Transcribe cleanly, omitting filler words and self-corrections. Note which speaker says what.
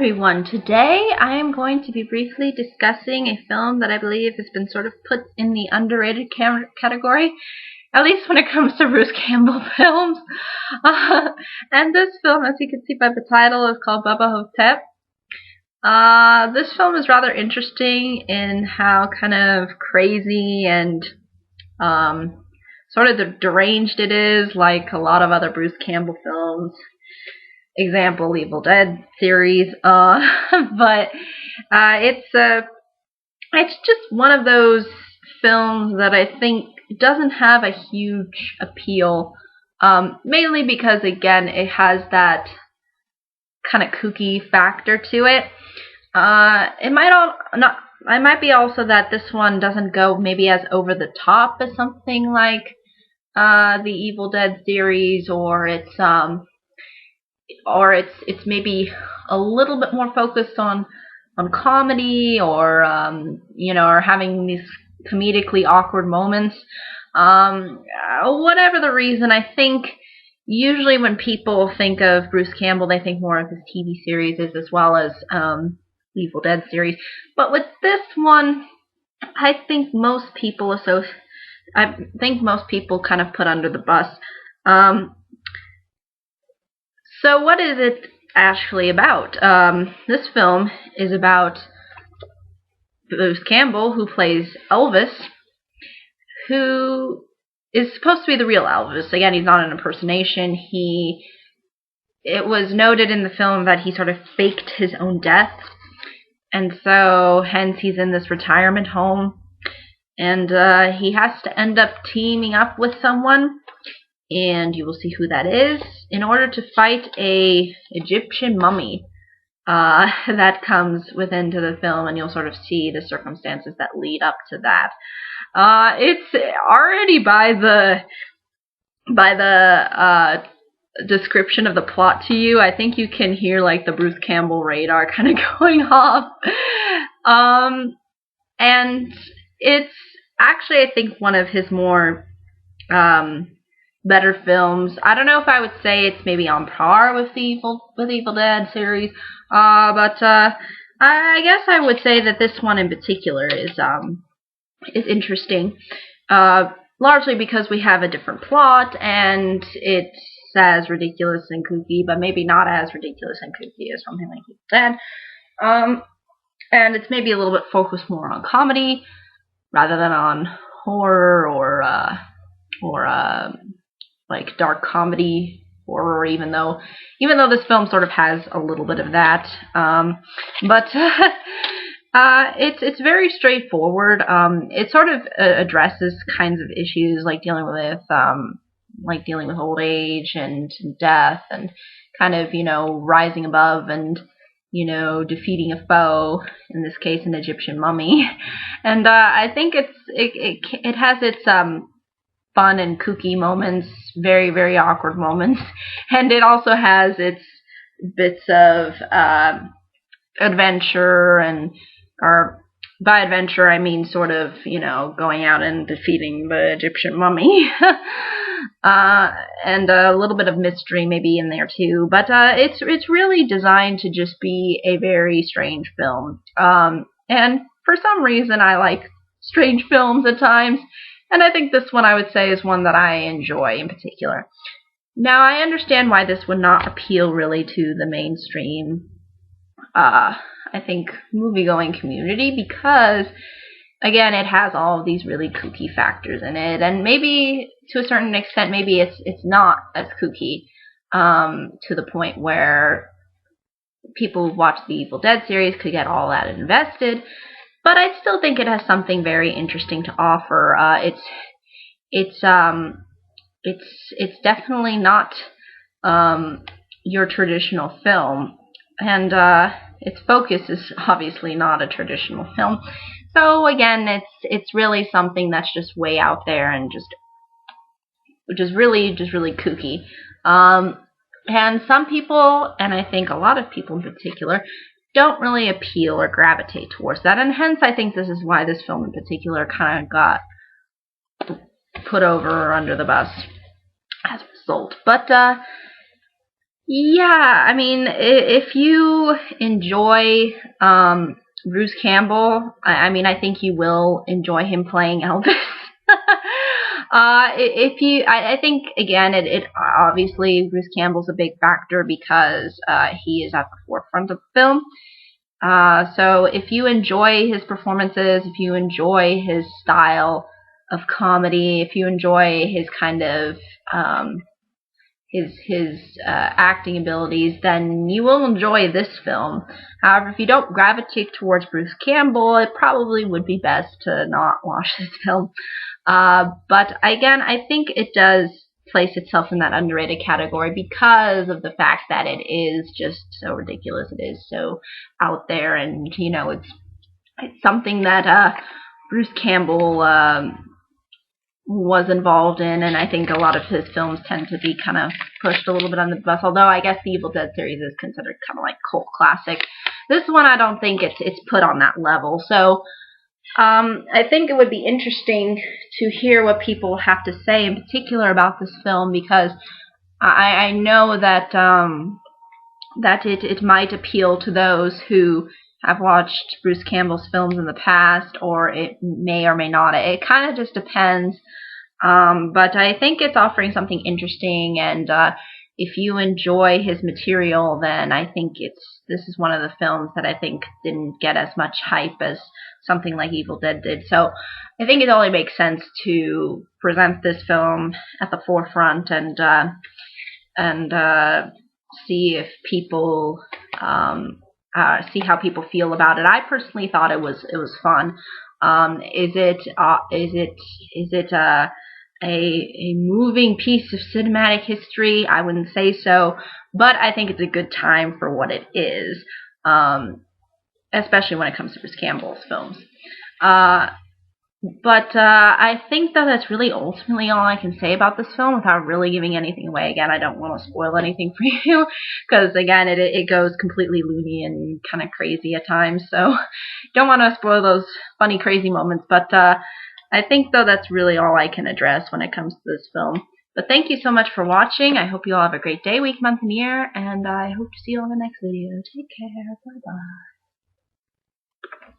Speaker 1: everyone. Today I am going to be briefly discussing a film that I believe has been sort of put in the underrated category, at least when it comes to Bruce Campbell films. And this film, as you can see by the title, is called Bubba Hotep. This film is rather interesting in how kind of crazy and sort of deranged it is, like a lot of other Bruce Campbell films. Example, Evil Dead series, but it's just one of those films that I think doesn't have a huge appeal, mainly because, again, it has that kind of kooky factor to it. It might be also that this one doesn't go maybe as over the top as something like the Evil Dead series, or it's maybe a little bit more focused on comedy, or or having these comedically awkward moments. Whatever the reason, I think usually when people think of Bruce Campbell, they think more of his TV series as well as Evil Dead series. But with this one, I think most people kind of put under the bus. So what is it actually about? This film is about Bruce Campbell, who plays Elvis, who is supposed to be the real Elvis. Again, he's not an impersonation. It was noted in the film that he sort of faked his own death, and so hence he's in this retirement home, and he has to end up teaming up with someone, and you will see who that is, in order to fight a Egyptian mummy that comes into the film, and you'll sort of see the circumstances that lead up to that. It's already by the description of the plot to you, I think you can hear like the Bruce Campbell radar kind of going off. And it's actually, I think, one of his more better films. I don't know if I would say it's maybe on par with the Evil Dead series, but I guess I would say that this one in particular is interesting, largely because we have a different plot, and it's as ridiculous and kooky, but maybe not as ridiculous and kooky as something like Evil Dead. And it's maybe a little bit focused more on comedy rather than on horror or like dark comedy horror, even though this film sort of has a little bit of that. But it's very straightforward. It sort of addresses kinds of issues like dealing with old age and death, and kind of rising above and defeating a foe, in this case an Egyptian mummy. And I think it has its fun and kooky moments, very, very awkward moments, and it also has its bits of adventure, or by adventure I mean sort of going out and defeating the Egyptian mummy. And a little bit of mystery maybe in there too, but it's really designed to just be a very strange film, and for some reason I like strange films at times, and I think this one, I would say, is one that I enjoy in particular. Now, I understand why this would not appeal really to the mainstream, I think, movie-going community, because, again, it has all of these really kooky factors in it, and maybe, to a certain extent, maybe it's not as kooky, to the point where people who watch the Evil Dead series could get all that invested. But I still think it has something very interesting to offer. It's definitely not your traditional film, and its focus is obviously not a traditional film. So again, it's really something that's just way out there and just really kooky. And some people, and I think a lot of people in particular, don't really appeal or gravitate towards that, and hence I think this is why this film in particular kind of got put over or under the bus as a result. But Yeah, I mean, if you enjoy Bruce Campbell, I mean, I think you will enjoy him playing Elvis. If you, I think again, it obviously Bruce Campbell's a big factor because he is at the forefront of the film. So if you enjoy his performances, if you enjoy his style of comedy, if you enjoy his kind of acting abilities, then you will enjoy this film. However, if you don't gravitate towards Bruce Campbell, it probably would be best to not watch this film. But again, I think it does place itself in that underrated category because of the fact that it is just so ridiculous. It is so out there, and you know, it's something that Bruce Campbell was involved in, and I think a lot of his films tend to be kind of pushed a little bit on the bus, although I guess the Evil Dead series is considered kind of like cult classic. This one, I don't think it's put on that level. So I think it would be interesting to hear what people have to say in particular about this film, because I know that that it might appeal to those who have watched Bruce Campbell's films in the past, or it may or may not. It kind of just depends. But I think it's offering something interesting, and if you enjoy his material, then I think this is one of the films that I think didn't get as much hype as something like Evil Dead did. So I think it only makes sense to present this film at the forefront and see if people see how people feel about it. I personally thought it was fun. Is it a moving piece of cinematic history? I wouldn't say so, but I think it's a good time for what it is, especially when it comes to Bruce Campbell's films. But I think that that's really ultimately all I can say about this film without really giving anything away. Again, I don't want to spoil anything for you because, again, it goes completely loony and kind of crazy at times. So don't want to spoil those funny, crazy moments. But I think, though, that's really all I can address when it comes to this film. But thank you so much for watching. I hope you all have a great day, week, month, and year. And I hope to see you on the next video. Take care. Bye-bye.